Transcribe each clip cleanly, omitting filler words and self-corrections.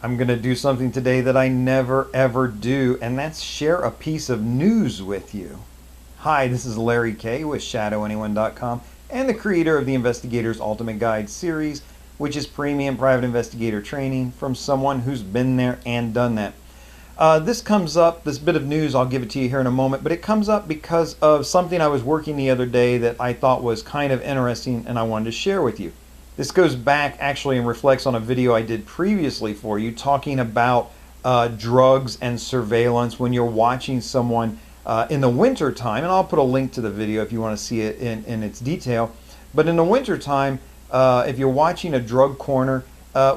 I'm going to do something today that I never ever do, and that's share a piece of news with you. Hi, this is Larry Kaye with ShadowAnyone.com and the creator of the Investigator's Ultimate Guide series, which is premium private investigator training from someone who's been there and done that. This comes up, this bit of news, I'll give it to you here in a moment, but it comes up because of something I was working the other day that I thought was kind of interesting and I wanted to share with you. This goes back actually and reflects on a video I did previously for you talking about drugs and surveillance when you're watching someone in the winter time, and I'll put a link to the video if you want to see it in its detail. But in the winter time, if you're watching a drug corner,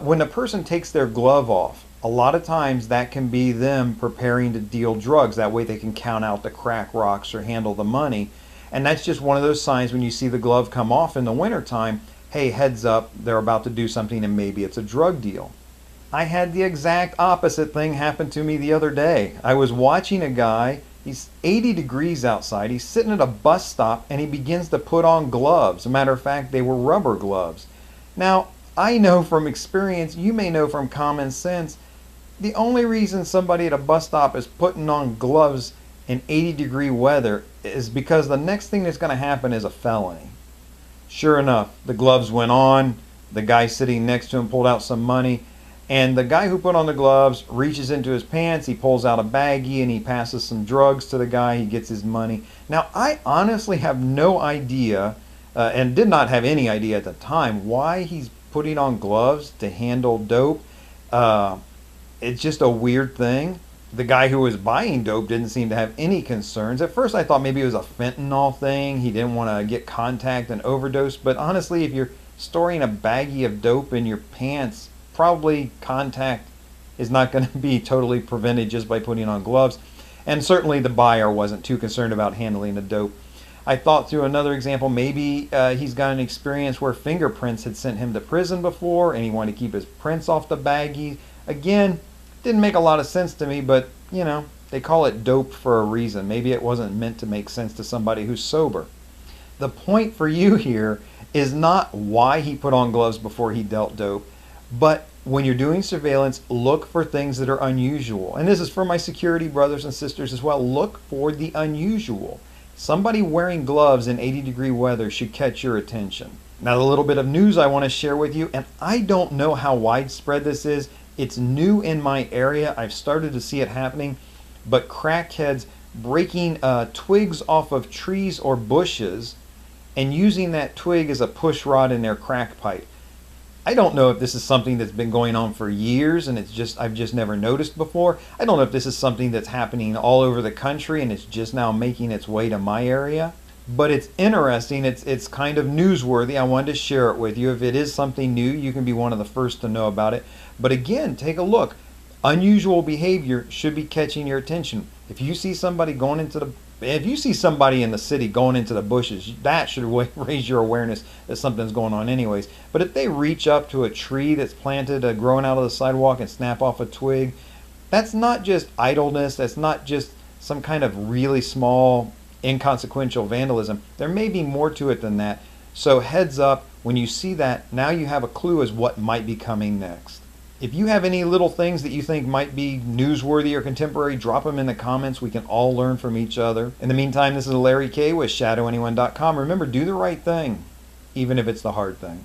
when a person takes their glove off, a lot of times that can be them preparing to deal drugs. That way they can count out the crack rocks or handle the money. And that's just one of those signs when you see the glove come off in the wintertime, hey, heads up, they're about to do something and maybe it's a drug deal. I had the exact opposite thing happen to me the other day. I was watching a guy, he's 80 degrees outside, he's sitting at a bus stop and he begins to put on gloves. As a matter of fact, they were rubber gloves. Now, I know from experience, you may know from common sense, the only reason somebody at a bus stop is putting on gloves in 80-degree weather is because the next thing that's going to happen is a felony. Sure enough, the gloves went on, the guy sitting next to him pulled out some money, and the guy who put on the gloves reaches into his pants, he pulls out a baggie and he passes some drugs to the guy, he gets his money. Now, I honestly have no idea, and did not have any idea at the time, why he's putting on gloves to handle dope. It's just a weird thing. The guy who was buying dope didn't seem to have any concerns. At first I thought maybe it was a fentanyl thing. He didn't want to get contact and overdose. But honestly, if you're storing a baggie of dope in your pants, probably contact is not going to be totally prevented just by putting on gloves. And certainly the buyer wasn't too concerned about handling the dope. I thought through another example, maybe he's got an experience where fingerprints had sent him to prison before and he wanted to keep his prints off the baggie. Again, didn't make a lot of sense to me, but you know, they call it dope for a reason. Maybe it wasn't meant to make sense to somebody who's sober. The point for you here is not why he put on gloves before he dealt dope, but when you're doing surveillance, look for things that are unusual. And this is for my security brothers and sisters as well. Look for the unusual. Somebody wearing gloves in 80-degree weather should catch your attention. Now, a little bit of news I want to share with you, and I don't know how widespread this is. It's new in my area. I've started to see it happening, but crackheads breaking twigs off of trees or bushes and using that twig as a pushrod in their crack pipe. I don't know if this is something that's been going on for years and I've just never noticed before. I don't know if this is something that's happening all over the country and it's just now making its way to my area. But it's interesting, it's kind of newsworthy. I wanted to share it with you. If it is something new, you can be one of the first to know about it. But again, take a look. Unusual behavior should be catching your attention. If you see somebody in the city going into the bushes, that should raise your awareness that something's going on anyways. But if they reach up to a tree that's planted, growing out of the sidewalk and snap off a twig, that's not just idleness, that's not just some kind of really small inconsequential vandalism. There may be more to it than that. So heads up, when you see that, now you have a clue as what might be coming next. If you have any little things that you think might be newsworthy or contemporary, drop them in the comments. We can all learn from each other. In the meantime, this is Larry Kaye with ShadowAnyone.com. Remember, do the right thing, even if it's the hard thing.